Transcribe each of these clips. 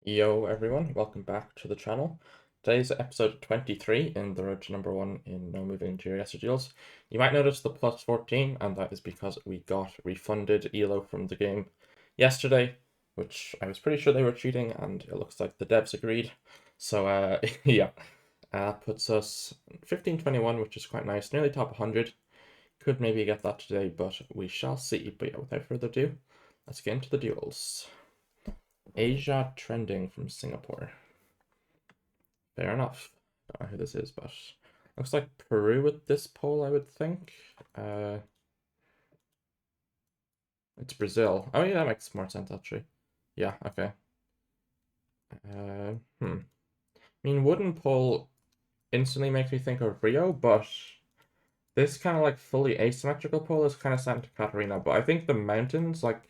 Yo everyone, welcome back to the channel. Today's episode 23 in the road to number 1 in No Moving Geoguessr deals. You might notice the plus 14, and that is because we got refunded ELO from the game yesterday, which I was pretty sure they were cheating, and it looks like the devs agreed. So yeah, that puts us 1521, which is quite nice, nearly top 100. Could maybe get that today, but we shall see. But yeah, without further ado, let's get into the duels. Asia trending from Singapore. Fair enough. Don't know who this is, but looks like Peru with this poll, I would think. It's Brazil. Oh yeah, that makes more sense actually. Yeah, okay. I mean, wooden poll instantly makes me think of Rio, but this kind of like fully asymmetrical poll is kind of Santa Catarina. But I think the mountains, like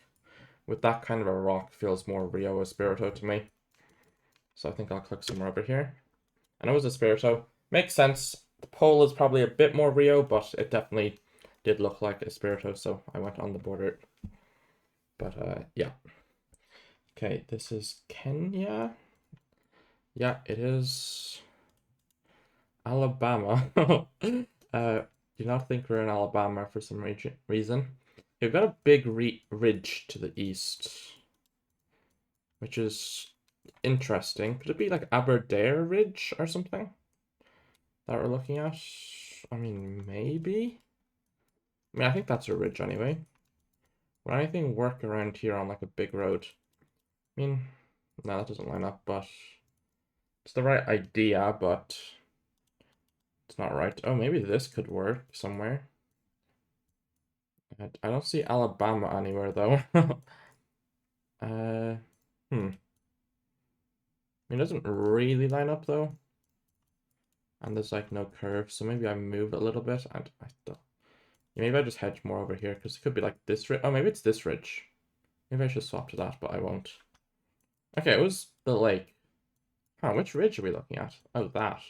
with that kind of a rock, feels more Rio Espirito to me. So I think I'll click somewhere over here. And it was Espirito. Makes sense. The pole is probably a bit more Rio, but it definitely did look like Espirito, so I went on the border. But yeah. Okay, this is Kenya. Yeah, it is Alabama. Do not think we're in Alabama for some reason. We've got a big ridge to the east, which is interesting. Could it be like Aberdare Ridge or something that we're looking at? I mean, maybe. I mean, I think that's a ridge anyway. Would anything work around here on like a big road? I mean, no, that doesn't line up, but it's the right idea, but it's not right. Oh, maybe this could work somewhere. I don't see Alabama anywhere though. uh, I mean, it doesn't really line up though. And there's like no curve, so maybe I move a little bit and I don't. Yeah, maybe I just hedge more over here because it could be like this ridge. Oh, maybe it's this ridge. Maybe I should swap to that, but I won't. Okay, it was the lake. Huh, which ridge are we looking at? Oh, that.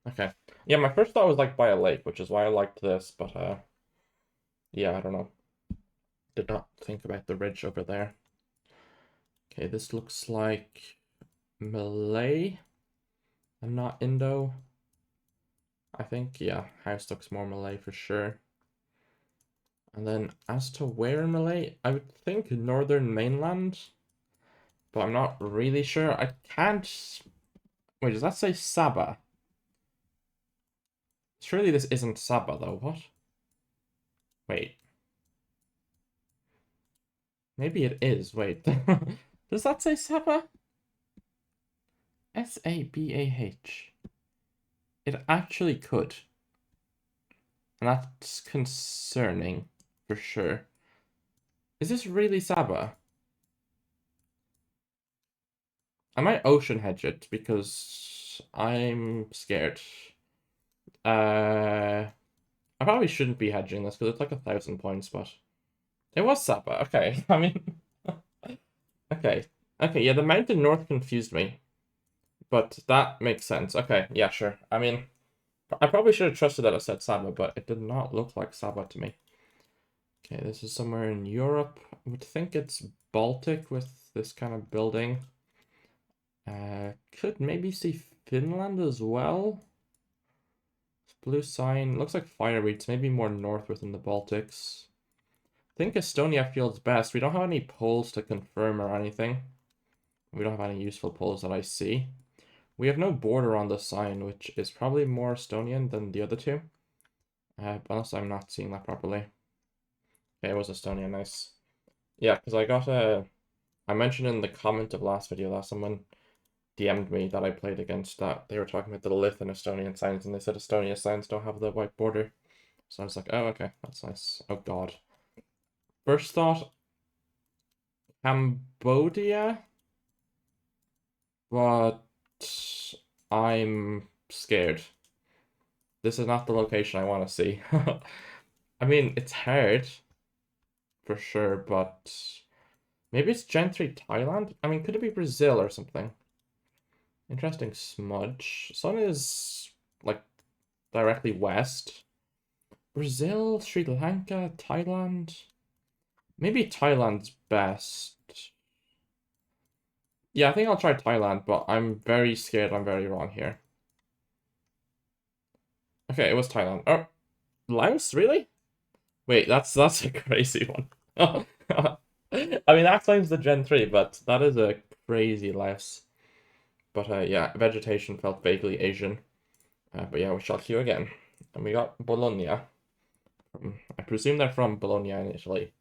Okay. Yeah, my first thought was like by a lake, which is why I liked this, but yeah, I don't know. Did not think about the ridge over there. Okay, this looks like Malay and not Indo. I think, yeah, house looks more Malay for sure. And then as to where in Malay, I would think northern mainland, but I'm not really sure. I can't. Wait, does that say Sabah? Surely this isn't Sabah though. What? Wait. Maybe it is. Wait. Does that say Sabah? Sabah. It actually could. And that's concerning for sure. Is this really Sabah? I might ocean hedge it because I'm scared. I probably shouldn't be hedging this because it's like 1,000 points, but it was Sabah. Okay. I mean, okay. Okay, yeah, the mountain north confused me, but that makes sense. Okay, yeah, sure. I mean, I probably should have trusted that it said Sabah, but it did not look like Sabah to me. Okay, this is somewhere in Europe. I would think it's Baltic with this kind of building. Could maybe see Finland as well. Blue sign. Looks like fireweeds, maybe more north within the Baltics. I think Estonia feels best. We don't have any polls to confirm or anything. We don't have any useful polls that I see. We have no border on the sign, which is probably more Estonian than the other two. Unless I'm not seeing that properly. Okay, it was Estonia, nice. Yeah, because I got I mentioned in the comment of last video that someone DM'd me that I played against that. They were talking about the Lith and Estonian signs, and they said Estonia signs don't have the white border. So I was like, oh, okay, that's nice. Oh, God. First thought, Cambodia, but I'm scared. This is not the location I want to see. I mean, it's hard for sure, but maybe it's Gentry Thailand? I mean, could it be Brazil or something? Interesting smudge. Sun is like directly west. Brazil, Sri Lanka, Thailand. Maybe Thailand's best. Yeah, I think I'll try Thailand, but I'm very scared I'm very wrong here. Okay, it was Thailand. Oh, Laos, really? Wait, that's a crazy one. I mean, that claims the Gen 3, but that is a crazy Laos. But yeah, vegetation felt vaguely Asian. But yeah, we shall queue again. And we got Bologna. I presume they're from Bologna in Italy,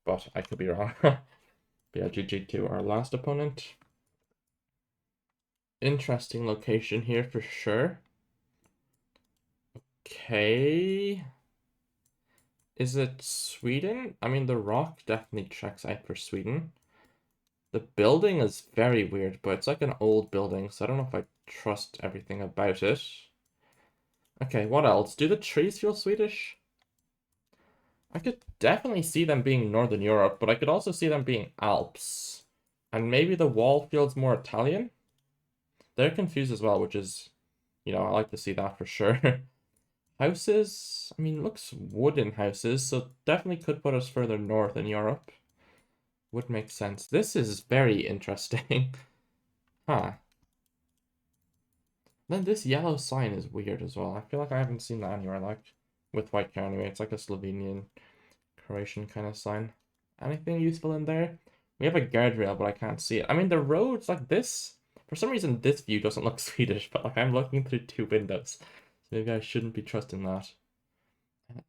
but I could be wrong. But yeah, GG to our last opponent. Interesting location here for sure. Okay. Is it Sweden? I mean, the rock definitely checks out for Sweden. The building is very weird, but it's like an old building, so I don't know if I trust everything about it. Okay, what else? Do the trees feel Swedish? I could definitely see them being Northern Europe, but I could also see them being Alps. And maybe the wall feels more Italian? They're confused as well, which is, I like to see that for sure. Houses, I mean, looks wooden houses, so definitely could put us further north in Europe. Would make sense. This is very interesting. Huh. Then this yellow sign is weird as well. I feel like I haven't seen that anywhere, like, with white care anyway. It's like a Slovenian, Croatian kind of sign. Anything useful in there? We have a guardrail, but I can't see it. I mean, the roads like this, for some reason, this view doesn't look Swedish, but like I'm looking through two windows. So maybe I shouldn't be trusting that.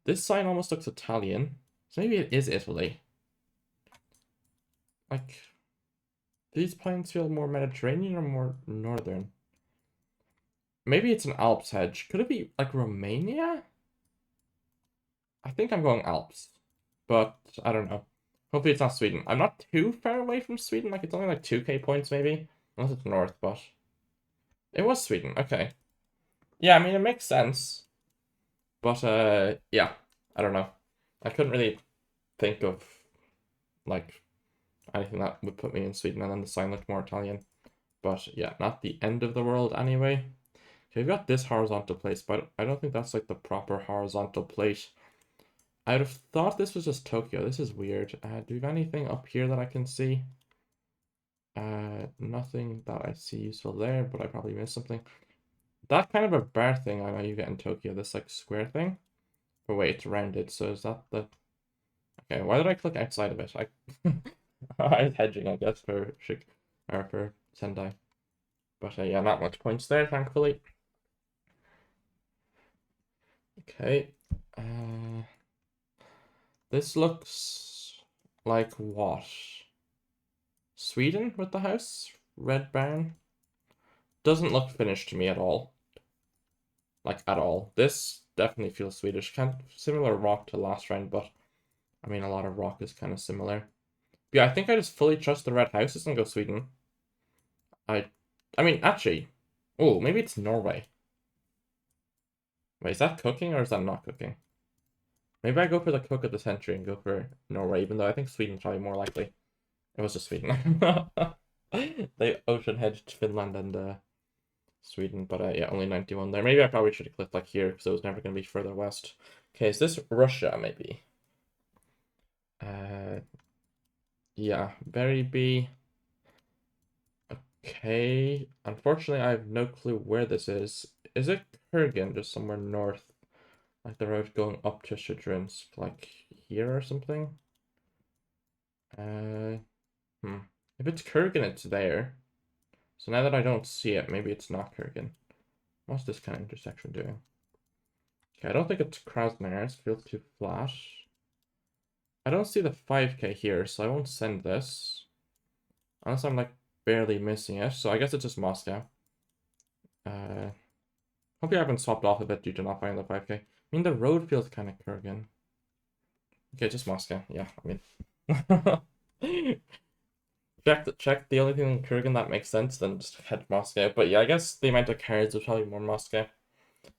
This sign almost looks Italian. So maybe it is Italy. Like, these plains feel more Mediterranean or more northern? Maybe it's an Alps hedge. Could it be like Romania? I think I'm going Alps, but I don't know. Hopefully it's not Sweden. I'm not too far away from Sweden. Like it's only like 2k points maybe, unless it's north. But it was Sweden. Okay. Yeah, I mean it makes sense. But yeah, I don't know. I couldn't really think of like anything that would put me in Sweden, and then the sign looked more Italian. But yeah, not the end of the world anyway. Okay, we've got this horizontal place, but I don't think that's like the proper horizontal plate. I'd have thought this was just Tokyo. This is weird. Do we have anything up here that I can see? Nothing that I see useful there, but I probably missed something. That kind of a bar thing I know you get in Tokyo, this like square thing. But wait, it's rounded, so is that the... Okay, why did I click outside of it? I was hedging, I guess, for for Sendai. But yeah, not much points there, thankfully. Okay. This looks like what? Sweden with the house? Red barn? Doesn't look finished to me at all. Like, at all. This definitely feels Swedish. Similar rock to last round, but I mean, a lot of rock is kind of similar. Yeah, I think I just fully trust the red houses and go Sweden. I mean, actually, oh, maybe it's Norway. Wait, is that cooking or is that not cooking? Maybe I go for the cook of the century and go for Norway, even though I think Sweden's probably more likely. It was just Sweden. They ocean hedged Finland and Sweden, but yeah, only 91 there. Maybe I probably should have clicked like here because it was never going to be further west. Okay, is this Russia maybe? Yeah, very B. Okay, unfortunately, I have no clue where this is. Is it Kurgan, just somewhere north? Like the road going up to Shadrinsk, like here or something? Uh, If it's Kurgan, it's there. So now that I don't see it, maybe it's not Kurgan. What's this kind of intersection doing? Okay, I don't think it's Krasnoyarsk. Feels too flat. I don't see the 5k here, so I won't send this. Unless I'm like barely missing it. So I guess it's just Moscow. Hope you haven't swapped off a bit due to not finding the 5k. I mean, the road feels kind of Kurgan. Okay, just Moscow. Yeah, I mean. check the only thing in Kurgan that makes sense, then just head Moscow. But yeah, I guess the amount of cards is probably more Moscow.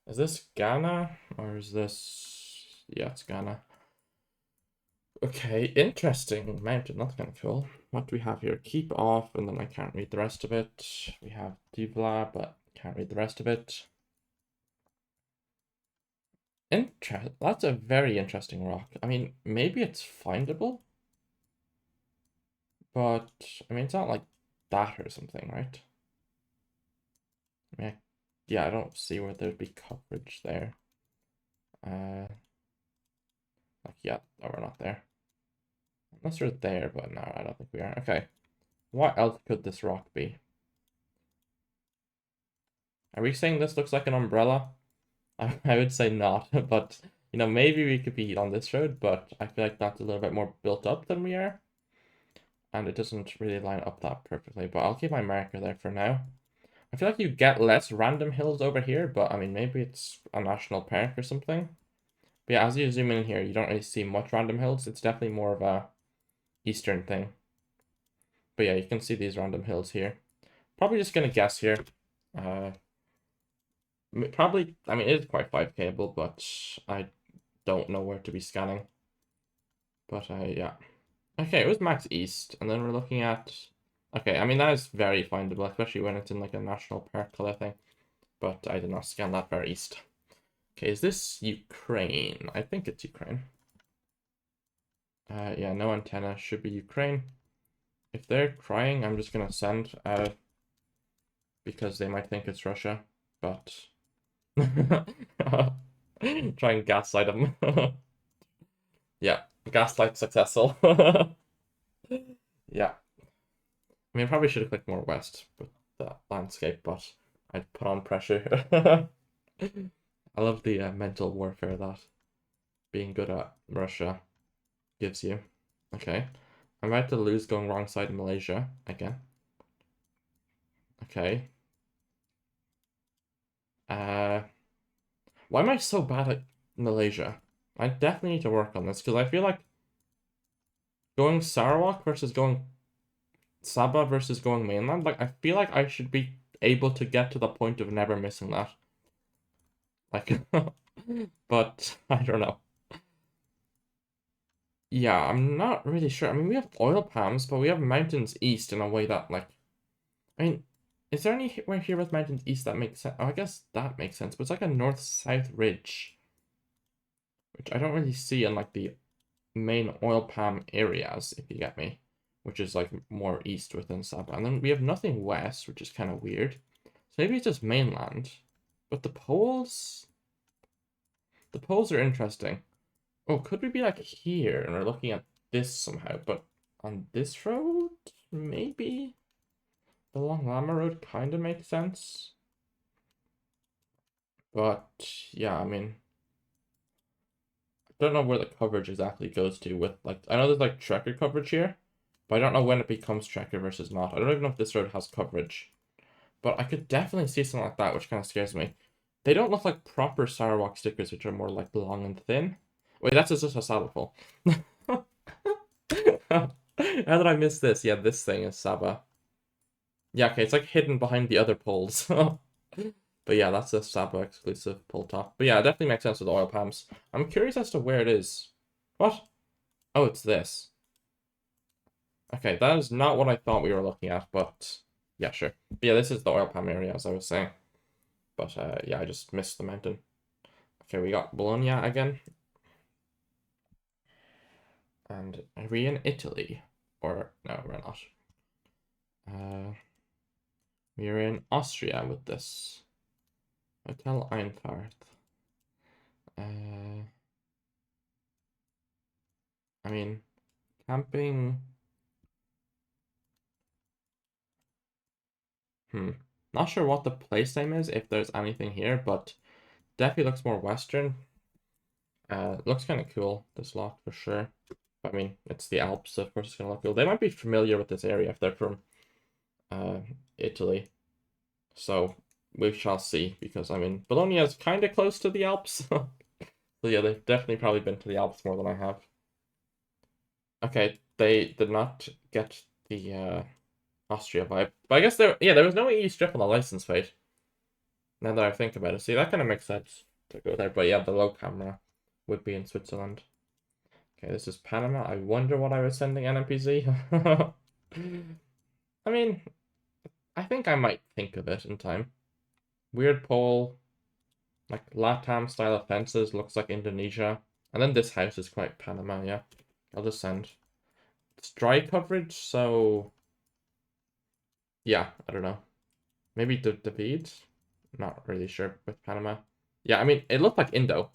Is this Ghana? Or is this... Yeah, it's Ghana. Okay, interesting mountain. That's kind of cool. What do we have here? Keep off, and then I can't read the rest of it. We have Divla, but can't read the rest of it. That's a very interesting rock. I mean, maybe it's findable, but I mean, it's not like that or something, right? I mean, yeah, I don't see where there'd be coverage there. Like, yeah, no, we're not there. Unless we're there, but no, I don't think we are. Okay. What else could this rock be? Are we saying this looks like an umbrella? I would say not, but, you know, maybe we could be on this road, but I feel like that's a little bit more built up than we are. And it doesn't really line up that perfectly, but I'll keep my marker there for now. I feel like you get less random hills over here, but I mean, maybe it's a national park or something. But yeah, as you zoom in here, you don't really see much random hills. It's definitely more of a eastern thing. But yeah, you can see these random hills here. Probably just gonna guess here. Probably, I mean, it is quite 5Kable, but I don't know where to be scanning. But yeah. Okay, it was max east, and then we're looking at... Okay, I mean, that is very findable, especially when it's in like a national park color thing. But I did not scan that far east. Okay, is this Ukraine? I think it's Ukraine. Yeah, no antenna, should be Ukraine. If they're crying, I'm just gonna send, because they might think it's Russia, but... Try and gaslight them. Yeah, gaslight successful. Yeah. I mean, I probably should have clicked more west with the landscape, but I'd put on pressure. I love the mental warfare that being good at Russia gives you. Okay. I'm about to lose going wrong side in Malaysia again. Okay. Why am I so bad at Malaysia? I definitely need to work on this because I feel like going Sarawak versus going Sabah versus going mainland, like I feel like I should be able to get to the point of never missing that. Like, but I don't know. Yeah, I'm not really sure. I mean, we have oil palms, but we have mountains east in a way that, like, I mean, is there anywhere here with mountains east that makes sense? Oh, I guess that makes sense, but it's like a north-south ridge, which I don't really see in, like, the main oil palm areas, if you get me, which is, like, more east within Sabah. And then we have nothing west, which is kind of weird. So maybe it's just mainland. But the poles are interesting. Oh, could we be like here and we're looking at this somehow, but on this road, maybe? The Long Llama Road kind of makes sense. But yeah, I mean, I don't know where the coverage exactly goes to with like, I know there's like tracker coverage here, but I don't know when it becomes tracker versus not. I don't even know if this road has coverage, but I could definitely see something like that, which kind of scares me. They don't look like proper Sarawak stickers, which are more like long and thin. Wait, that's just a saddle pole. How did I miss this? Yeah, this thing is Sabah. Yeah, okay, it's like hidden behind the other poles. But yeah, that's a Sabah exclusive pole top. But yeah, it definitely makes sense with oil palms. I'm curious as to where it is. What? Oh, it's this. Okay, that is not what I thought we were looking at, but yeah, sure. But yeah, this is the oil palm area, as I was saying. But yeah, I just missed the mountain. Okay, we got Bologna again. And are we in Italy? Or no, we're not. We're in Austria with this. Hotel Einfahrt. I mean, camping. Not sure what the place name is, if there's anything here, but definitely looks more Western. Looks kind of cool, this lock for sure. I mean, it's the Alps, so of course it's gonna look cool. They might be familiar with this area if they're from Italy. So we shall see, because I mean, Bologna is kind of close to the Alps. So yeah, they've definitely probably been to the Alps more than I have. Okay, they did not get the Austria vibe. But I guess there was no EU strip on the license plate. Now that I think about it. See, that kind of makes sense to go there. But yeah, the low camera would be in Switzerland. Okay, this is Panama. I wonder what I was sending NMPZ. I mean, I think I might think of it in time. Weird pole, like Latam style of fences, looks like Indonesia. And then this house is quite Panama, yeah. I'll just send. It's dry coverage, so Yeah, I don't know. Maybe David? Not really sure with Panama. Yeah, I mean, it looked like Indo.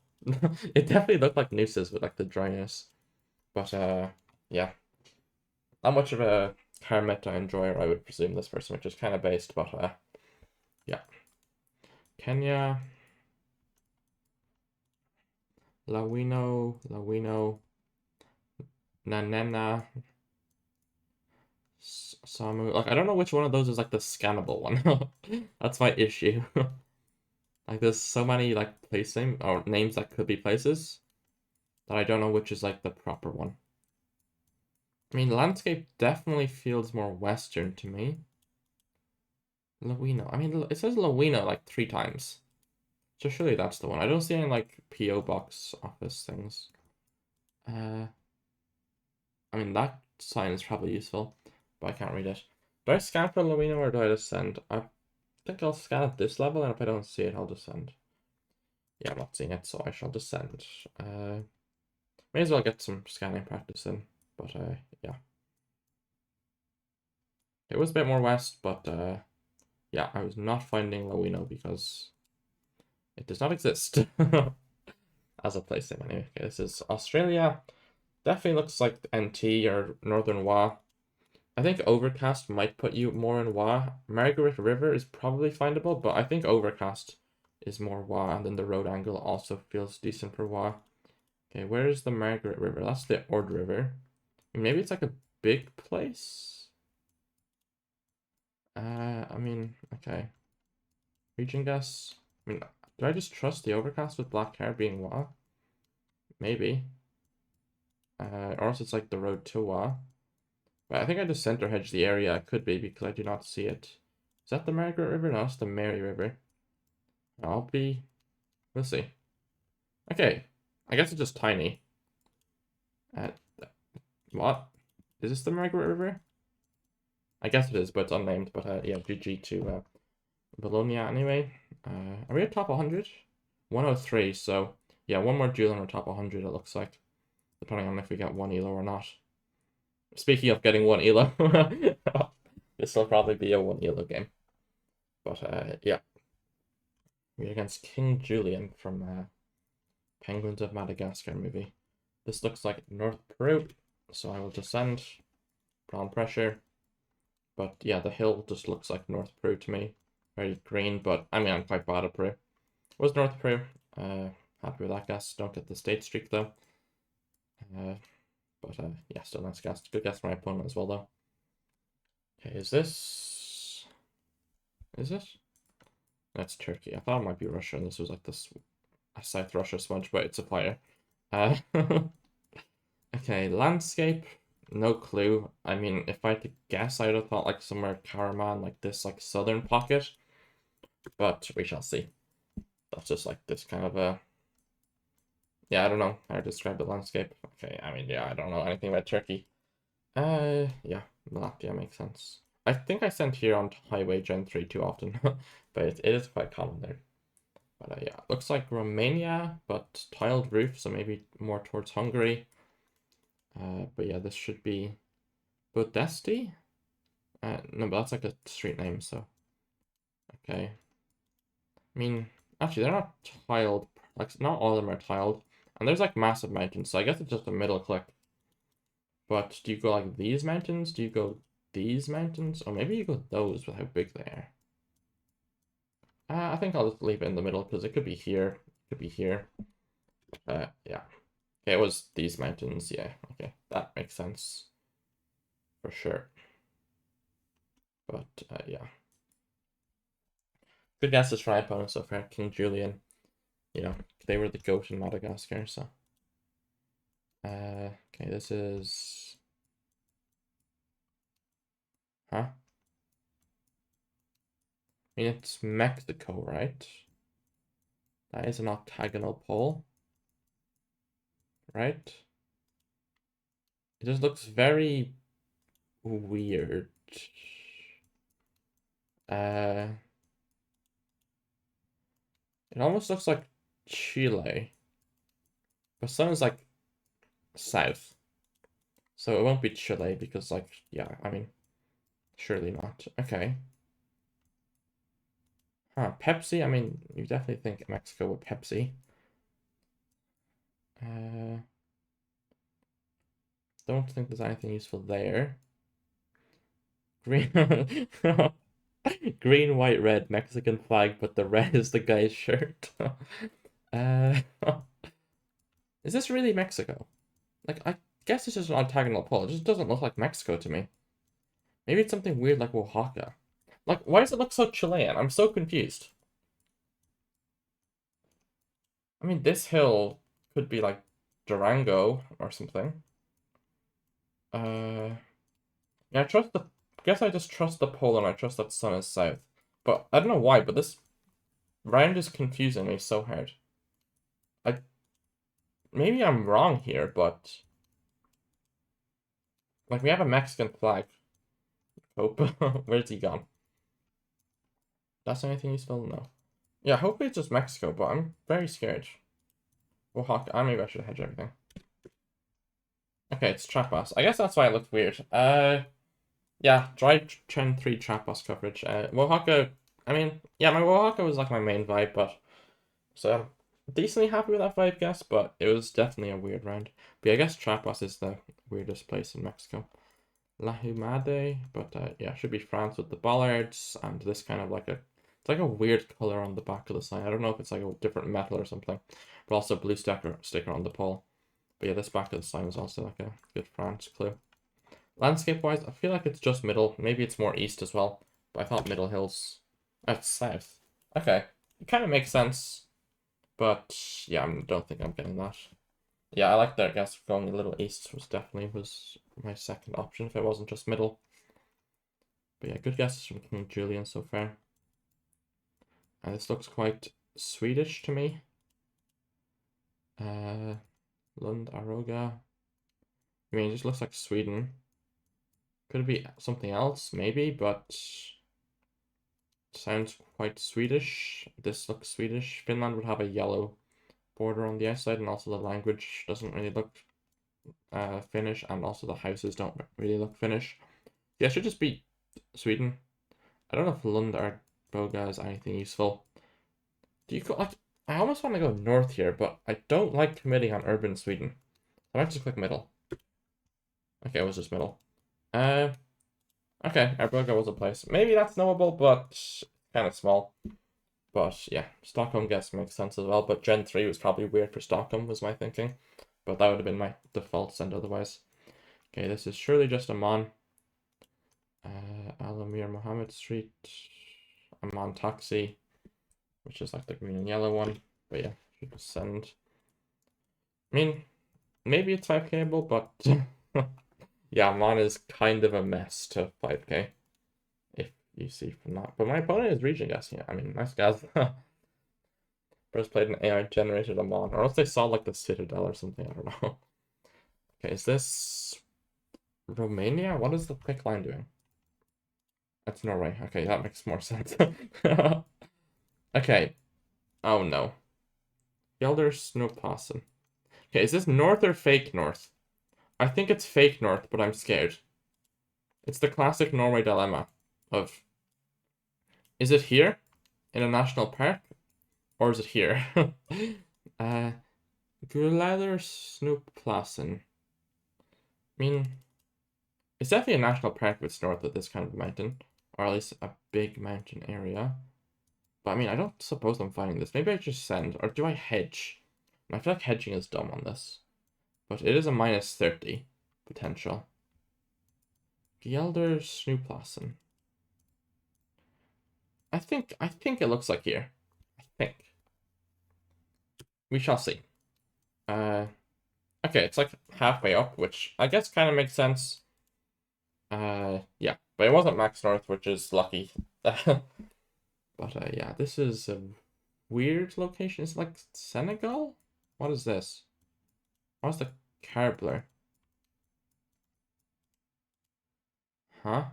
It definitely looked like nooses with like the dryness. But yeah, not much of a Karmeta enjoyer, I would presume this person, which is kind of based, but yeah. Kenya, Lawino, Nanena, Samu. Like, I don't know which one of those is like the scannable one. That's my issue. Like, there's so many like place name or names that could be places that I don't know which is like the proper one. I mean, landscape definitely feels more Western to me. Lawino. I mean, it says Lawino like 3 times. So surely that's the one. I don't see any like PO box office things. I mean, that sign is probably useful, but I can't read it. Do I scan for Lawino or do I just send? I think I'll scan at this level, and if I don't see it, I'll just send. Yeah, I'm not seeing it, so I shall just send. May as well get some scanning practice in, but yeah. It was a bit more west, but yeah, I was not finding Lawino because it does not exist as a place name anyway. Okay, this is Australia. Definitely looks like NT or Northern Wa. I think Overcast might put you more in Wa. Margaret River is probably findable, but I think Overcast is more Wa, and then the road angle also feels decent for Wa. Okay, where is the Margaret River? That's the Ord River. Maybe it's like a big place? I mean, okay. Region guess. I mean, do I just trust the Overcast with black hair being Wa? Maybe. Or else it's like the road to Wa. But I think I just center hedge the area. It could be because I do not see it. Is that the Margaret River? No, it's the Mary River. We'll see. Okay. I guess it's just tiny. Uh, what? Is this the Margaret River? I guess it is, but it's unnamed. But yeah, GG to Bologna anyway. Are we at top 100? 103, so yeah, one more duel and we're top 100 it looks like. Depending on if we get one elo or not. Speaking of getting one elo, this will probably be a one elo game. But yeah. We're against King Julian from Penguins of Madagascar movie. This looks like North Peru, so I will descend. Brown pressure. But yeah, the hill just looks like North Peru to me. Very green, but I mean, I'm quite bad at Peru. Was North Peru. Happy with that guess. Don't get the state streak though. But yeah, still nice guess. Good guess for my opponent as well though. Okay, is this... Is it? That's Turkey. I thought it might be Russia, and this was like this South Russia smudge, but it's a fire. Okay, landscape, no clue. I mean, if I had to guess, I would have thought like somewhere Karaman, like this like southern pocket. But we shall see. That's just like this kind of a... Yeah, I don't know how to describe the landscape. Okay, I mean, yeah, I don't know anything about Turkey. Yeah, Latvia makes sense. I think I sent here on Highway Gen 3 too often, but it is quite common there. But yeah, looks like Romania, but tiled roof, so maybe more towards Hungary. But yeah, this should be Budesti? No, but that's like a street name, so okay. I mean, actually, they're not tiled. Like, not all of them are tiled, and there's like massive mountains, so I guess it's just a middle click. But do you go like these mountains? Do you go these mountains? Or maybe you go those with how big they are. I think I'll just leave it in the middle because it could be here, it could be here. Yeah. Okay, it was these mountains. Yeah, okay, that makes sense for sure. But yeah. Good guesses for my opponent so far. King Julian, you know, they were the goat in Madagascar, so. Okay, this is... Huh? I mean, it's Mexico, right? That is an octagonal pole, right? It just looks very weird. Uh, it almost looks like Chile, but sun is like south, so it won't be Chile because, like, yeah, I mean, Surely not. Okay. Huh, Pepsi? I mean, you definitely think Mexico with Pepsi. Don't think there's anything useful there. Green, green, white, red, Mexican flag, but the red is the guy's shirt. uh, is this really Mexico? Like, I guess it's just an octagonal pole. It just doesn't look like Mexico to me. Maybe it's something weird like Oaxaca. Like, why does it look so Chilean? I'm so confused. I mean, this hill could be like Durango or something. Yeah, I trust the. Guess I just trust the pole and I trust that sun is south. But I don't know why, but this round is confusing me so hard. I maybe I'm wrong here, but like we have a Mexican flag. Hope. Where's he gone? That's anything useful? No. Yeah, hopefully it's just Mexico, but I'm very scared. Oaxaca. Maybe I should hedge everything. Okay, it's Trapas. I guess that's why it looked weird. Yeah, dry Gen 3 Trapas coverage. Oaxaca. I mean, yeah, my Oaxaca was like my main vibe, but so I'm decently happy with that vibe, guess. But it was definitely a weird round. But yeah, I guess Trapas is the weirdest place in Mexico. La Humade, but yeah, should be France with the bollards and this kind of like it's like a weird color on the back of the sign. I don't know if it's like a different metal or something, but also blue sticker on the pole. But yeah, this back of the sign is also like a good France clue. Landscape wise, I feel like it's just middle. Maybe it's more east as well, but I thought middle hills. That's south. Okay, it kind of makes sense, but yeah, I don't think I'm getting that. Yeah, I like that. I guess going a little east was my second option if it wasn't just middle. But yeah, good guesses from King Julian so far. And this looks quite Swedish to me. Lund Aroga. I mean, it just looks like Sweden. Could it be something else? Maybe, but sounds quite Swedish. This looks Swedish. Finland would have a yellow border on the outside, and also the language doesn't really look Finnish, and also the houses don't really look Finnish. Yeah, it should just be Sweden. I don't know if Lund Arboga is anything useful. Do you go like? I almost want to go north here, but I don't like committing on urban Sweden. I might just click middle. Okay, it was just middle. Uh, okay, Arboga was a place. Maybe that's knowable, but kind of small. But yeah, Stockholm guess makes sense as well. But Gen 3 was probably weird for Stockholm, was my thinking. But that would have been my default send otherwise. Okay, this is surely just Amman. Alamir Mohammed Street. Amman Taxi, which is like the green and yellow one. But yeah, should just send. I mean, maybe it's 5Kable, but yeah, Amman is kind of a mess to 5K. If you see from that. But my opponent is region guessing it. I mean, nice guys. First played an AI generated Amon, or else they saw like the Citadel or something. I don't know. Okay, is this Romania? What is the thick line doing? That's Norway. Okay, that makes more sense. Okay. Oh no. Gelder Snowpassen. Okay, is this north or fake north? I think it's fake north, but I'm scared. It's the classic Norway dilemma of is it here in a national park or is it here? Gulader Snoopplassen. I mean, it's definitely a national park if it's north of this kind of mountain, or at least a big mountain area. But I mean, I don't suppose I'm finding this. Maybe I just send, or do I hedge? I feel like hedging is dumb on this. But it is a minus 30 potential. Gjelder Snoopplassen. I think it looks like here. I think. We shall see. Okay, it's like halfway up, which I guess kind of makes sense. Yeah, but it wasn't max north, which is lucky. But yeah, this is a weird location. It's like Senegal? What is this? What's the car blur? Huh?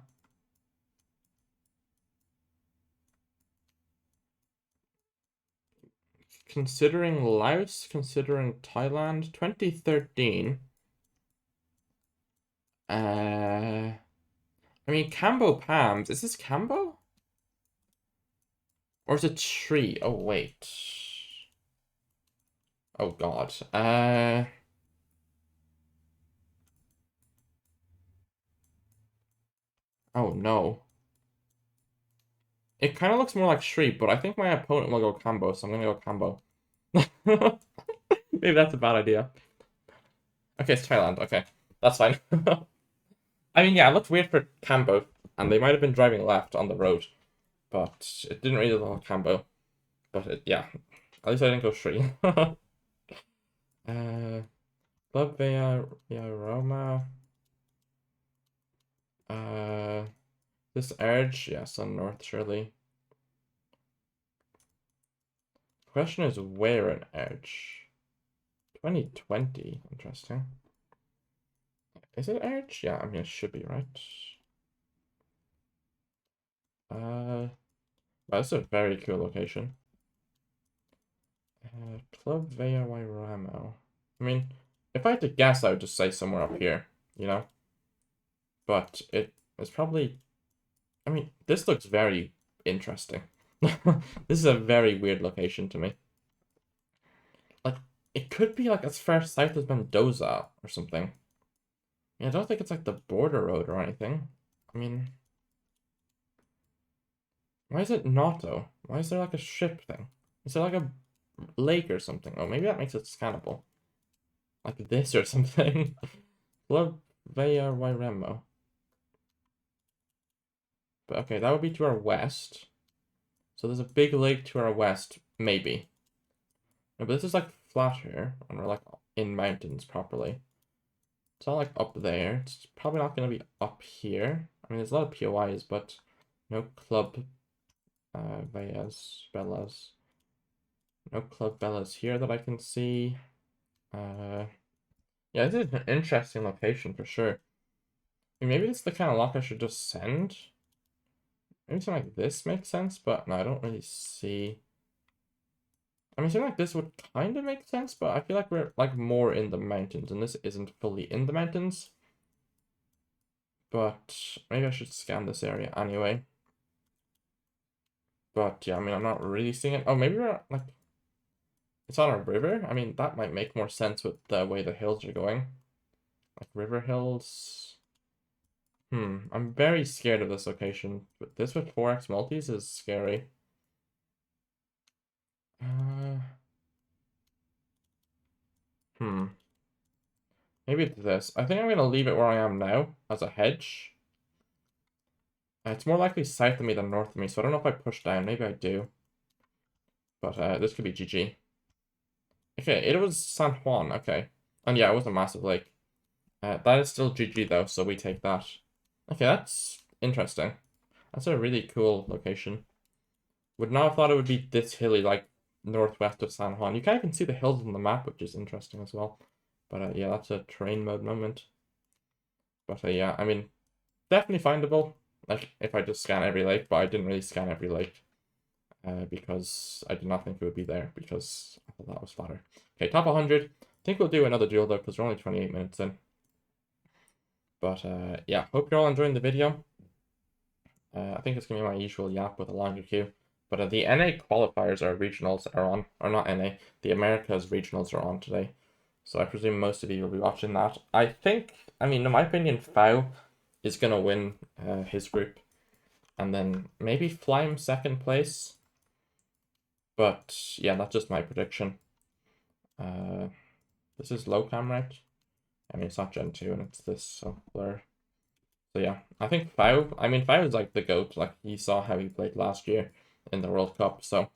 Considering Laos, considering Thailand, 2013. I mean, Cambo Pams. Is this Cambo? Or is it tree? Oh, wait. Oh, God. Oh, no. It kind of looks more like Shreep, but I think my opponent will go combo, so I'm gonna go combo. Maybe that's a bad idea. Okay, it's Thailand. Okay, that's fine. I mean, yeah, it looked weird for combo, and they might have been driving left on the road, but it didn't really look like combo. But yeah, at least I didn't go Shri. Club via Roma. Uh, this Urge, yes, on North surely. Question is where in Urge? 2020, interesting. Is it Urge? Yeah, I mean it should be right. Well, that's a very cool location. Club Via Wairamo. I mean, if I had to guess, I would just say somewhere up here, you know? But it's probably... I mean, this looks very interesting. This is a very weird location to me. Like, it could be like as far south as Mendoza or something. Yeah, I don't think it's like the border road or anything. I mean... Why is it not, though? Why is there like a ship thing? Is there like a lake or something? Oh, maybe that makes it scannable. Like this or something. Club Via Wairemo. But okay, that would be to our west. So there's a big lake to our west, maybe. No, but this is like flat here, and we're like in mountains properly. It's not like up there. It's probably not going to be up here. I mean, there's a lot of POIs, but no club Bellas. No club Bellas here that I can see. Yeah, this is an interesting location for sure. I mean, maybe it's the kind of lock I should just send. Maybe something like this makes sense, but no, I don't really see. I mean, something like this would kind of make sense, but I feel like we're like more in the mountains, and this isn't fully in the mountains. But maybe I should scan this area anyway. But yeah, I mean, I'm not really seeing it. Oh, maybe we're like, it's on a river. I mean, that might make more sense with the way the hills are going. Like river hills. I'm very scared of this location. But this with 4x multis is scary. Maybe it's this. I think I'm going to leave it where I am now as a hedge. It's more likely south of me than north of me, so I don't know if I push down. Maybe I do. But this could be GG. Okay, it was San Juan. Okay. And yeah, it was a massive lake. That is still GG though, so we take that. Okay, that's interesting. That's a really cool location. Would not have thought it would be this hilly, like northwest of San Juan. You can't even see the hills on the map, which is interesting as well. But yeah, that's a terrain mode moment. But yeah, I mean, definitely findable. Like if I just scan every lake, but I didn't really scan every lake because I did not think it would be there because I thought that was flatter. Okay, top 100. I think we'll do another duel though because we're only 28 minutes in. But yeah, hope you're all enjoying the video. I think it's gonna be my usual yap with a longer queue. But the NA qualifiers or regionals are on, or not NA, the Americas regionals are on today. So I presume most of you will be watching that. I think, I mean, in my opinion, Fau is going to win his group. And then maybe Flame second place. But yeah, that's just my prediction. This is low cam, right? I mean, it's not Gen 2 and it's this, so blur. So yeah, I think Fau, I mean, Fau is like the GOAT. Like, you saw how he played last year in the World Cup. So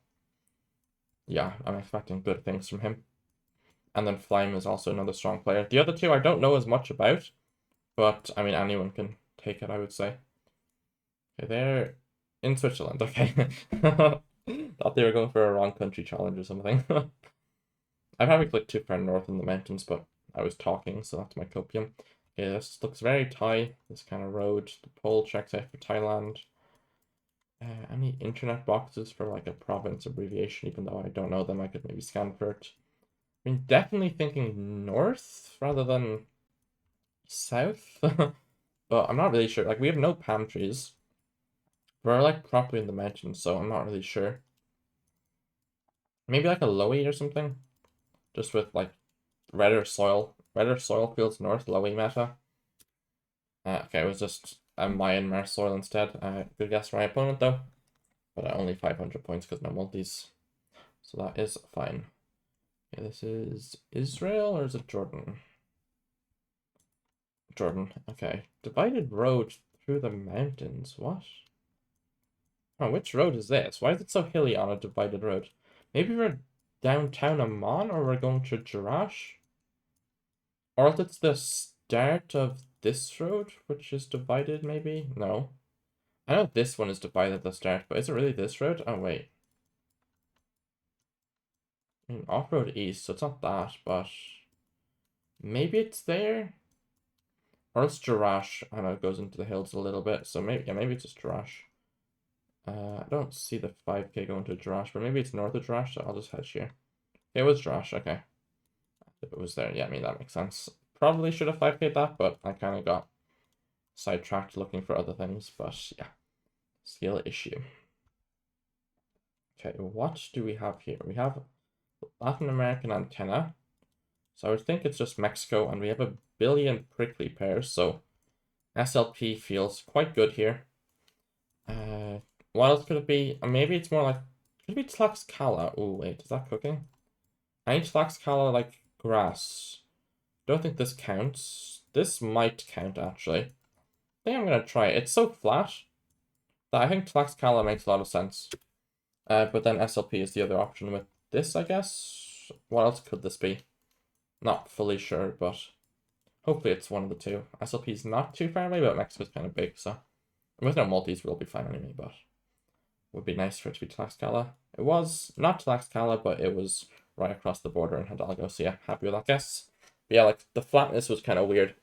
yeah, I'm expecting good things from him. And then Flame is also another strong player. The other two I don't know as much about. But, I mean, anyone can take it, I would say. Okay, they're in Switzerland, okay. Thought they were going for a wrong country challenge or something. I probably clicked too far north in the mountains, but I was talking, so that's my copium. Okay, this looks very Thai, this kind of road. The pole checks out for Thailand. Any internet boxes for like a province abbreviation, even though I don't know them, I could maybe scan for it. I mean, definitely thinking north rather than south. But I'm not really sure. Like, we have no palm trees. We're, like, properly in the mountains, so I'm not really sure. Maybe, like, a lowy or something? Just with, like, redder soil. Redder soil feels north, lowy meta. Okay, it was just a Myanmar soil instead. Good guess for my opponent, though. But only 500 points because no multis. So that is fine. Okay, this is Israel or is it Jordan? Jordan, okay. Divided road through the mountains. What? Oh, which road is this? Why is it so hilly on a divided road? Maybe we're downtown Amman or we're going to Jerash? Or if it's the start of this road, which is divided, maybe? No. I know this one is divided at the start, but is it really this road? Oh, wait. I mean, off-road east, so it's not that, but maybe it's there? Or it's Jerash. I know it goes into the hills a little bit, so maybe, yeah, maybe it's just Jerash. I don't see the 5k going to Jerash, but maybe it's north of Jerash, so I'll just hedge here. It was Jerash, okay. If it was there, yeah, I mean, that makes sense. Probably should have 5k'd that, but I kind of got sidetracked looking for other things, but yeah. Skill issue. Okay, what do we have here? We have Latin American antenna. So I would think it's just Mexico, and we have a billion prickly pears, so SLP feels quite good here. What else could it be? Maybe it's more like, could it be Tlaxcala? Oh, wait, is that cooking? I think Tlaxcala like grass. Don't think this counts. This might count, actually. I think I'm gonna try it. It's so flat that I think Tlaxcala makes a lot of sense. But then SLP is the other option with this, I guess. What else could this be? Not fully sure, but hopefully it's one of the two. SLP is not too far away, but Mexico's kind of big, so with no multis, we'll be fine anyway, but would be nice for it to be Tlaxcala. It was not Tlaxcala, but it was right across the border in Hidalgo, so yeah, happy with that guess. But yeah, like, the flatness was kind of weird,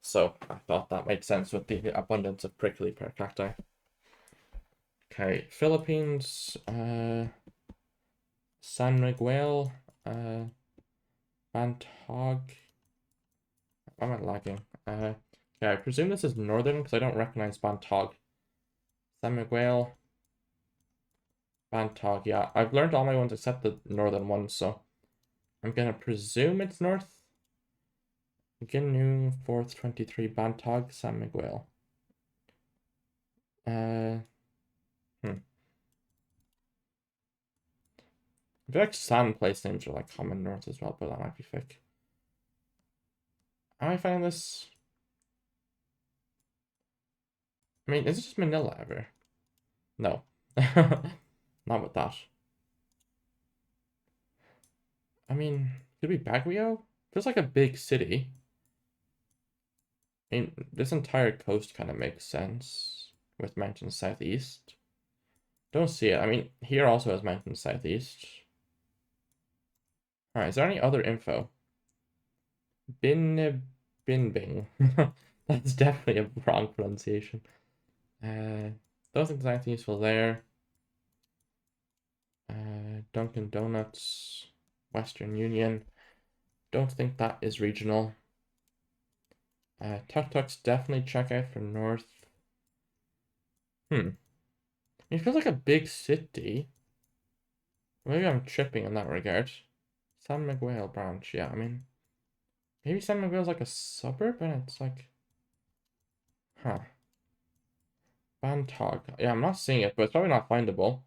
so I thought that made sense with the abundance of prickly pear cacti. Okay, Philippines, San Miguel, Bantog. Why am I lagging? Yeah, I presume this is northern because I don't recognize Bantog. San Miguel, Bantog. Yeah, I've learned all my ones except the northern ones, so I'm gonna presume it's north. GNU 4th 23 Bantog, San Miguel. I feel like San place names are like common north as well, but that might be fake. Am I finding this? I mean, is it just Manila ever? No. Not with that. I mean, could it be Baguio? Feels like a big city. I mean, this entire coast kind of makes sense with mountains southeast. Don't see it. I mean, here also has mountains southeast. All right, is there any other info? Binbing. That's definitely a wrong pronunciation. Don't think there's anything useful there. Dunkin' Donuts, Western Union. Don't think that is regional. Tuk Tuk's definitely check out for North. It feels like a big city. Maybe I'm tripping in that regard. San Miguel branch, yeah, I mean, maybe San Miguel's like a suburb and it's like, huh. Bantog. Yeah, I'm not seeing it, but it's probably not findable.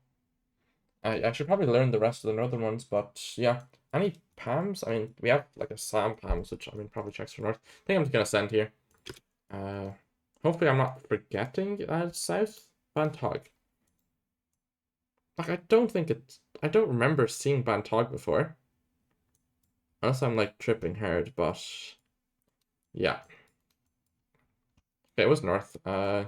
I should probably learn the rest of the northern ones, but yeah. Any Pams? I mean, we have like a Sam Pams, which I mean probably checks for north. I think I'm just gonna send here. Hopefully I'm not forgetting south. Bantog. Like, I don't think it's. I don't remember seeing Bantog before. Unless I'm like tripping hard, but yeah. Okay, it was north. Oh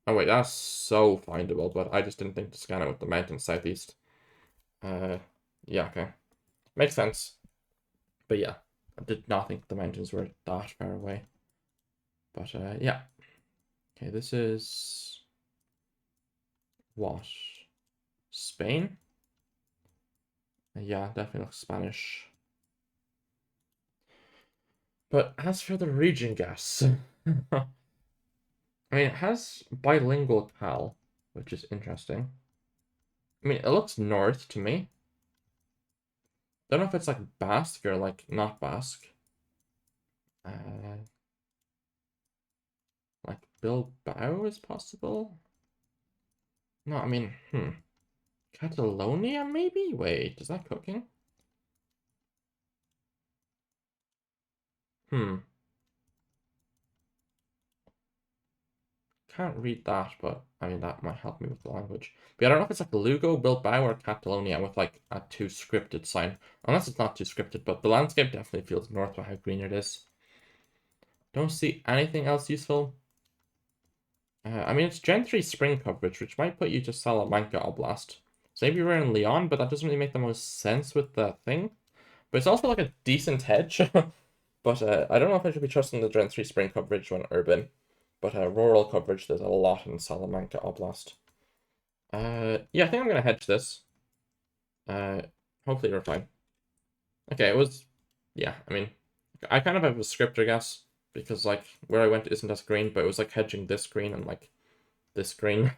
wait, that's so findable, but I just didn't think to scan it with the mountains southeast. Yeah, okay. Makes sense. But yeah, I did not think the mountains were that far away. But yeah. Okay, this is what? Spain? Yeah, definitely looks Spanish. But as for the region guess, I mean, it has bilingual Cal, which is interesting. I mean, it looks north to me. Don't know if it's like Basque or like not Basque. Like Bilbao is possible. No, I mean, Catalonia maybe? Wait, is that cooking? Hmm. Can't read that, but I mean that might help me with the language. But yeah, I don't know if it's like Lugo, Bilbao, or Catalonia with like a too scripted sign. Unless it's not too scripted, but the landscape definitely feels north by how green it is. Don't see anything else useful. I mean, it's Gen 3 spring coverage, which might put you to Salamanca Oblast. So maybe we're in Leon, but that doesn't really make the most sense with the thing. But it's also like a decent hedge. But I don't know if I should be trusting the Gen 3 spring coverage when urban. But rural coverage, there's a lot in Salamanca Oblast. Yeah, I think I'm gonna hedge this. Uh, Hopefully we're fine. Okay, it was, yeah, I mean, I kind of have a script, I guess, because like where I went isn't as green, but it was like hedging this green and like this green.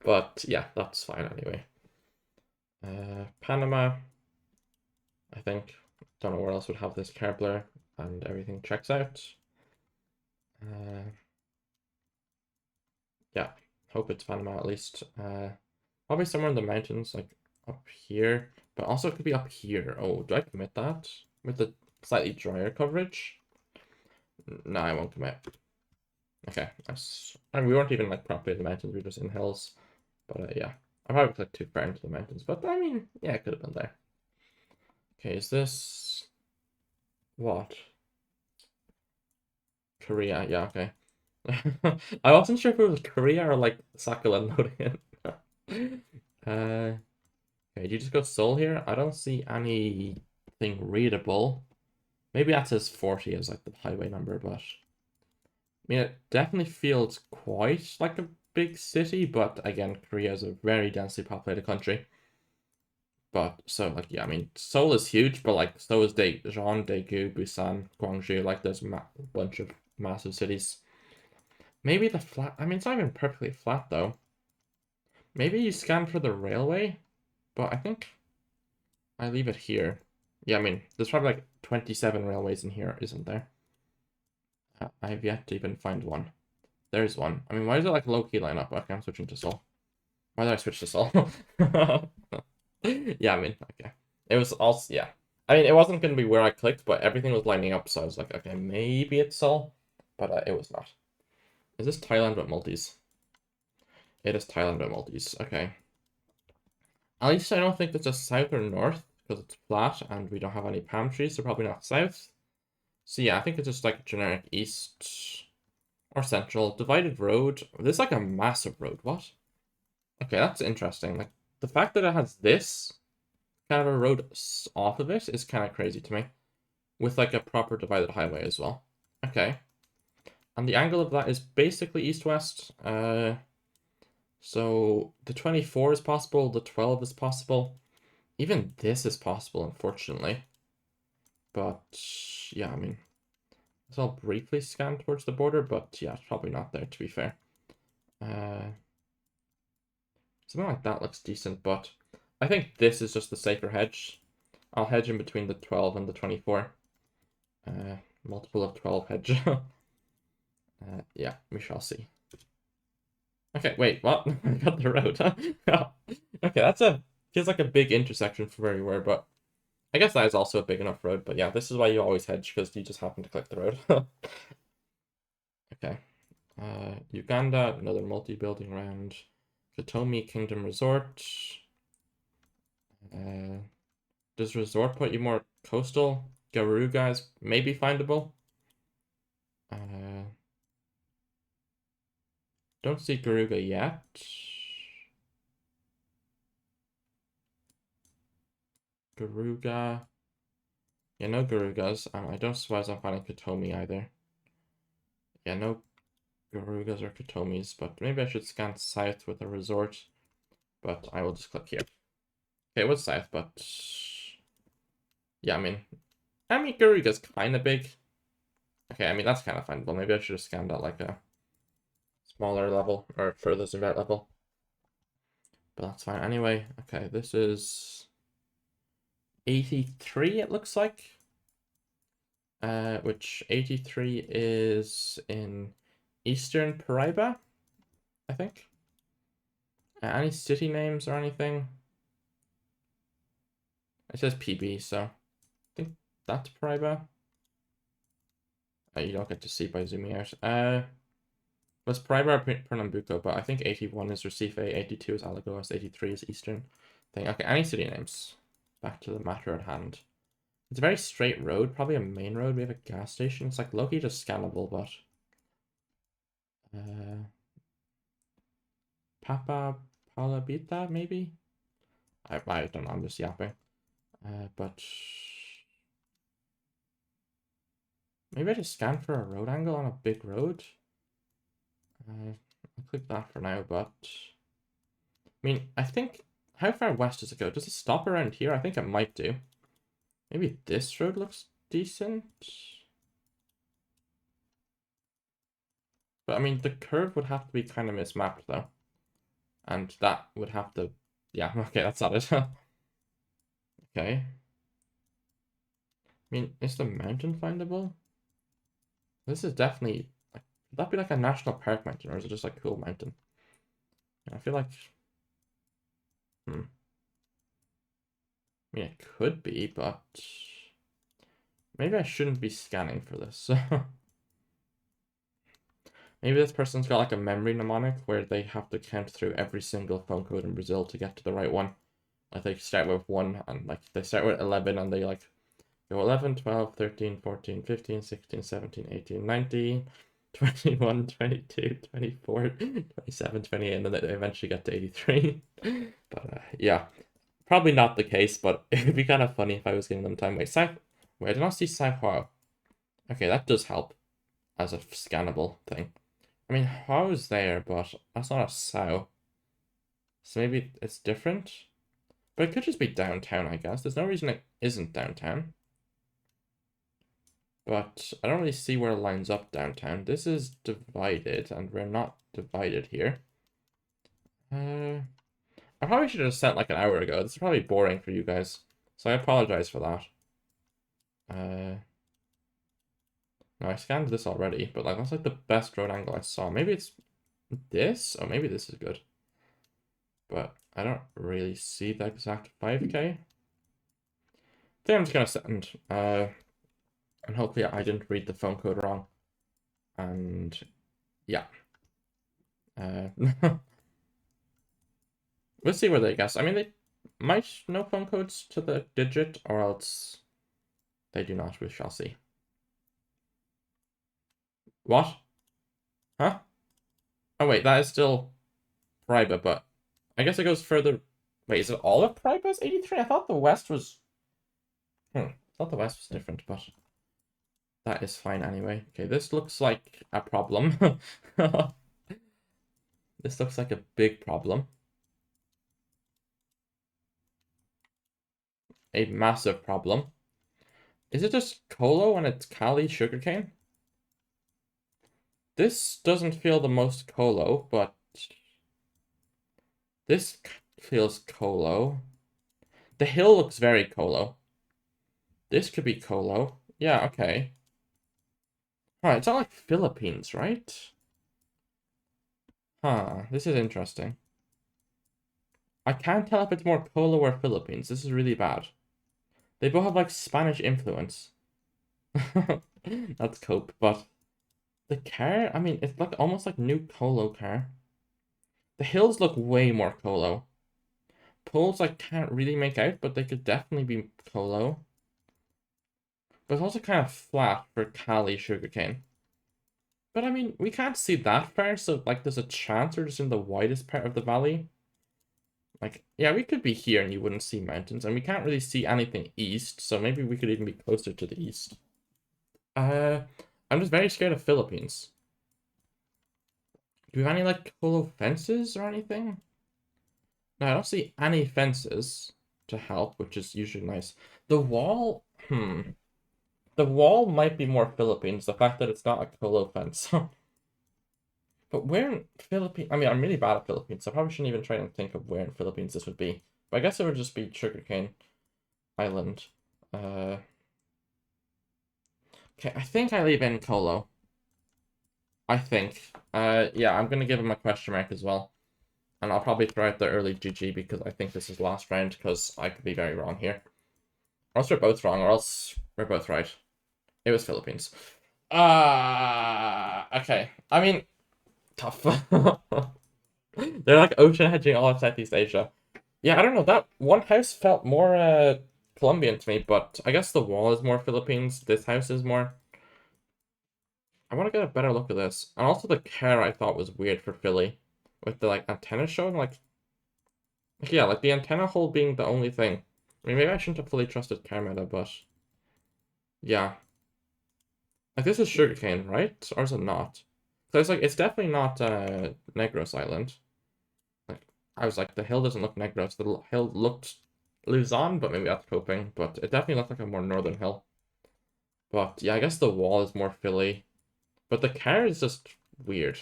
But yeah, that's fine anyway. Panama, I think. Don't know where else would have this Kerbler, and everything checks out. Yeah, hope it's Panama at least. Probably somewhere in the mountains, like up here, but also it could be up here. Oh, do I commit that with the slightly drier coverage? No, I won't commit. Okay, I mean, we weren't even like properly in the mountains, we were just in hills. But yeah, I probably clicked too far into the mountains, but I mean, yeah, it could have been there. Okay, is this what? Korea, yeah, okay. I wasn't sure if it was Korea or like Sakhalin loading in. Okay, did you just go Seoul here? I don't see anything readable. Maybe that's his 40 as like the highway number, but I mean it definitely feels quite like a big city, but again, Korea is a very densely populated country. But so like yeah, I mean Seoul is huge, but like so is Daejeon, Daegu, Busan, Gwangju. Like there's a bunch of massive cities. Maybe the flat. I mean it's not even perfectly flat though. Maybe you scan for the railway, but I think I leave it here. Yeah, I mean there's probably like 27 railways in here, isn't there? I've yet to even find one. There's one. I mean why is it like low key line up? Okay, I'm switching to Seoul. Why did I switch to Seoul? Yeah, I mean, okay. It was also, yeah. I mean, it wasn't going to be where I clicked, but everything was lining up, so I was like, okay, maybe it's Seoul, but it was not. Is this Thailand with multis? It is Thailand with multis. Okay. At least I don't think it's a south or north, because it's flat, and we don't have any palm trees, so probably not south. So yeah, I think it's just like generic east or central. Divided road. This is like a massive road. What? Okay, that's interesting. Like, the fact that it has this kind of a road off of it is kind of crazy to me. With like a proper divided highway as well. Okay. And the angle of that is basically east-west. So the 24 is possible, the 12 is possible. Even this is possible, unfortunately. But yeah, I mean, I'll briefly scan towards the border, but yeah, it's probably not there to be fair. Something like that looks decent, but I think this is just the safer hedge. I'll hedge in between the 12 and the 24. Multiple of 12 hedge. Yeah, we shall see. Okay, wait, what? I got the road, huh? Okay, feels like a big intersection for where we were, but I guess that is also a big enough road. But yeah, this is why you always hedge, because you just happen to click the road. Okay. Uganda, another multi-building round. Katomi Kingdom Resort. Does resort put you more coastal? Garuga is maybe findable. Don't see Garuga yet. Garuga. Yeah, no Garugas. I don't suppose I'm finding Katomi either. Yeah, no Garugas or Katomis, but maybe I should scan south with a resort. But I will just click here. Okay, it was south, but yeah, I mean Garuga's kind of big. Okay, I mean that's kind of findable. Maybe I should have scanned out like a smaller level, or further zoomed out level. But that's fine. Anyway, okay, this is 83, it looks like. Which 83 is in Eastern Paraiba, I think. Any city names or anything? It says PB, so I think that's Paraiba. You don't get to see by zooming out. Was Paraiba or Pernambuco, but I think 81 is Recife, 82 is Alagoas, 83 is Eastern thing. Okay, any city names? Back to the matter at hand. It's a very straight road, probably a main road. We have a gas station. It's like low-key just scannable, but Papa Palabita, maybe? I don't know, I'm just yapping. But maybe I just scan for a road angle on a big road. I'll click that for now, but I mean, I think, how far west does it go? Does it stop around here? I think it might do. Maybe this road looks decent. But I mean, the curve would have to be kind of mismapped though. And that would have to, yeah, okay, that's not it. Okay. I mean, is the mountain findable? This is definitely, like, would that be like a national park mountain, or is it just like a cool mountain? I feel like, I mean, it could be, but maybe I shouldn't be scanning for this. Maybe this person's got like a memory mnemonic where they have to count through every single phone code in Brazil to get to the right one. Like they start with 1 and like they start with 11 and they like go 11, 12, 13, 14, 15, 16, 17, 18, 19, 21, 22, 24, 27, 28, and then they eventually get to 83. But yeah, probably not the case, but it would be kind of funny if I was giving them time. Wait, I did not see Sai-Hua. Okay, that does help as a scannable thing. I mean, How's there, but that's not a Sao. So maybe it's different? But it could just be downtown, I guess. There's no reason it isn't downtown. But I don't really see where it lines up downtown. This is divided, and we're not divided here. I probably should have sent like an hour ago. This is probably boring for you guys. So I apologize for that. No, I scanned this already, but like that's like the best road angle I saw. Maybe it's this, or maybe this is good. But I don't really see the exact 5K. I think I'm just gonna send, and hopefully I didn't read the phone code wrong. And yeah. We'll see where they guess. I mean, they might know phone codes to the digit, or else they do not. We shall see. What? Huh? Oh wait, that is still Paraiba, but I guess it goes further. Wait, is it all of Paraiba's 83? I thought the West was... I thought the West was different, but that is fine anyway. Okay, this looks like a problem. This looks like a big problem. A massive problem. Is it just Colo and it's Cali sugarcane? This doesn't feel the most Colo, but this feels Colo. The hill looks very Colo. This could be Colo. Yeah, okay. Alright, it's not like Philippines, right? Huh, this is interesting. I can't tell if it's more Colo or Philippines. This is really bad. They both have like Spanish influence. That's cope, but the car, I mean, it's like almost like new Colo car. The hills look way more Colo. Poles I can't really make out, but they could definitely be Colo. But it's also kind of flat for Cali sugarcane. But I mean, we can't see that far, so like there's a chance we're just in the widest part of the valley. Like, yeah, we could be here and you wouldn't see mountains, and we can't really see anything east, so maybe we could even be closer to the east. I'm just very scared of Philippines. Do we have any like Colo fences or anything? No, I don't see any fences to help, which is usually nice. The wall, The wall might be more Philippines, the fact that it's not a Colo fence. But where in Philippines? I mean, I'm really bad at Philippines, so I probably shouldn't even try and think of where in Philippines this would be. But I guess it would just be Sugarcane Island. Okay, I think I leave in Colo. I think. Yeah, I'm gonna give him a question mark as well. And I'll probably throw out the early GG because I think this is last round because I could be very wrong here. Or else we're both wrong, or else we're both right. It was Philippines. Okay. I mean, tough. They're like ocean hedging all of Southeast Asia. Yeah, I don't know. That one house felt more Colombian to me, but I guess the wall is more Philippines. This house is more. I want to get a better look at this. And also the care I thought was weird for Philly. With the like antenna showing yeah, like the antenna hole being the only thing. I mean maybe I shouldn't have fully trusted Carmeta, but yeah. Like this is sugarcane, right? Or is it not? So it's like it's definitely not Negros Island. Like I was like the hill doesn't look Negros. The hill looked Luzon, but maybe that's coping. But it definitely looked like a more northern hill. But yeah, I guess the wall is more Philly. But the car is just weird.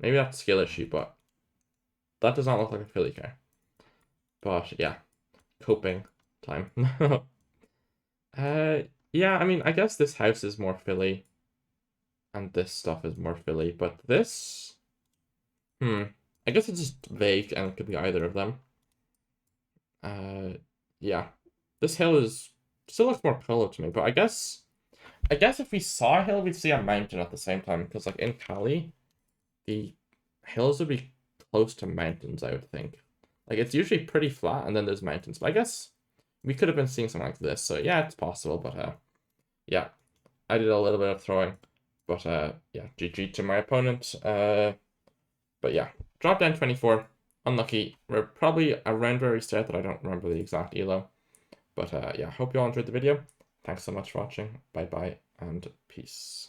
Maybe that's a skill issue, but that does not look like a Philly car. But yeah, coping time. uh, yeah, I mean, I guess this house is more Philly, and this stuff is more Philly, but this, I guess it's just vague and it could be either of them. Yeah, this hill is still looks more Colo to me, but I guess if we saw a hill, we'd see a mountain at the same time, because like in Cali, the hills would be close to mountains, I would think. Like it's usually pretty flat, and then there's mountains. But I guess we could have been seeing something like this. So yeah, it's possible. But yeah, I did a little bit of throwing, but yeah, GG to my opponent. But yeah, drop down 24. Unlucky. We're probably around where we started. I don't remember the exact elo. But yeah, hope you all enjoyed the video. Thanks so much for watching. Bye bye and peace.